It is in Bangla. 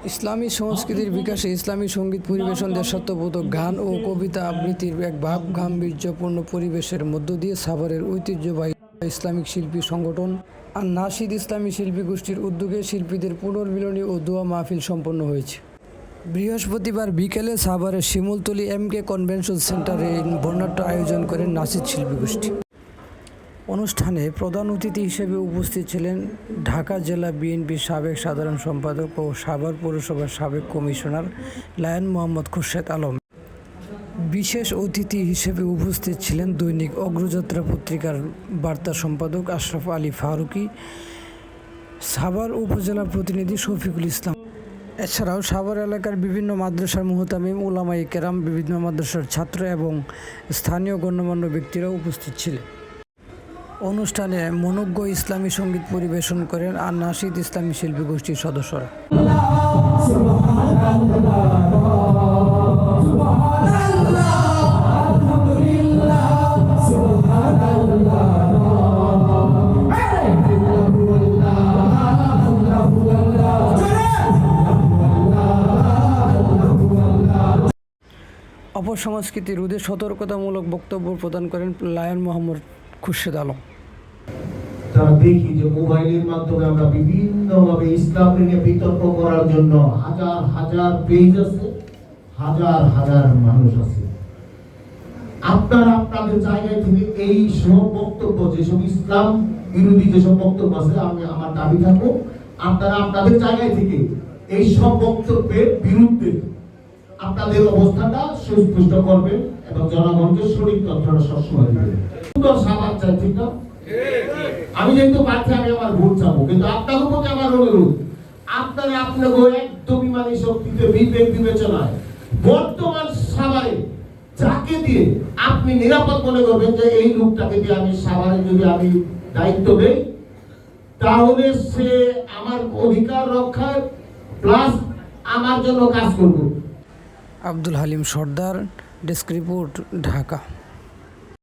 ইসলামী সংস্কৃতির বিকাশে ইসলামী সঙ্গীত পরিবেশন, দেশাত্মবোধক গান ও কবিতা আবৃত্তির এক ভাব গাম্ভীর্যপূর্ণ পরিবেশের মধ্য দিয়ে সাভারের ঐতিহ্যবাহী ইসলামিক শিল্পী সংগঠন আর নাশিদ ইসলামী শিল্পী গোষ্ঠীর উদ্যোগে শিল্পীদের পুনর্মিলনী ও দোয়া মাহফিল সম্পন্ন হয়েছে। বৃহস্পতিবার বিকেলে সাভারের শিমুলতলী MK কনভেনশন সেন্টারে বর্ণাঢ্য আয়োজন করেন নাশিদ শিল্পী গোষ্ঠী। অনুষ্ঠানে প্রধান অতিথি হিসেবে উপস্থিত ছিলেন ঢাকা জেলা বিএনপির সাবেক সাধারণ সম্পাদক ও সাভার পৌরসভার সাবেক কমিশনার লায়ন মোহাম্মদ খুরশেদ আলম। বিশেষ অতিথি হিসেবে উপস্থিত ছিলেন দৈনিক অগ্রযাত্রা পত্রিকার বার্তা সম্পাদক আশরাফ আলী ফারুকী, সাভার উপজেলা প্রতিনিধি শফিকুল ইসলাম। এছাড়াও সাভার এলাকার বিভিন্ন মাদ্রাসার মুহতামিম, উলামায়ে কেরাম, বিভিন্ন মাদ্রাসার ছাত্র এবং স্থানীয় গণ্যমান্য ব্যক্তিরাও উপস্থিত ছিলেন। অনুষ্ঠানে মনোজ্ঞ ইসলামী সঙ্গীত পরিবেশন করেন আর নাশিদ ইসলামী শিল্পী গোষ্ঠীর সদস্যরা। অপসংস্কৃতি রোধে সতর্কতামূলক বক্তব্য প্রদান করেন লায়ন মোহাম্মদ খুরশেদ আলম। তারা দেখি যে মোবাইলের মাধ্যমে আমরা বিভিন্নভাবে ইসলাম নিয়ে বিতর্ক করার জন্য হাজার হাজার পেজ আছে, হাজার হাজার মানুষ আছে। আপনারা আপনাদের জায়গায় থেকে এই সব বক্তব্য, যেসব ইসলাম বিরোধী যেসব বক্তব্য আছে, আমি আমার দাবি থাকবো আপনারা আপনাদের জায়গায় থেকে এই সব বক্তব্যের বিরুদ্ধে আপনাদের অবস্থানটা সুস্পষ্ট করবেন এবং জনগণকে সঠিক তথ্যটা সবসময় দিবেন। সুন্দর সাবাদ চাই, ঠিক না? আমি যেহেতু পাচ্ছি, আমি আমার ভোট চাবো, কিন্তু আপনাদের প্রতি আমার অনুরোধ, আপনারা আপনাকে একদমই মানে শক্তিতে বিবেক বিবেচনায় বর্তমান সাভারে যাকে দিয়ে আপনি নিরাপদ মনে করবেন যে এই লোকটাকে দিয়ে আমি সাভারে যদি আমি দায়িত্ব দেই, তাহলে সে আমার অধিকার রক্ষায় প্লাস আমার জন্য কাজ করবে। আব্দুল হালিম সর্দার, ডেস্ক রিপোর্ট, ঢাকা।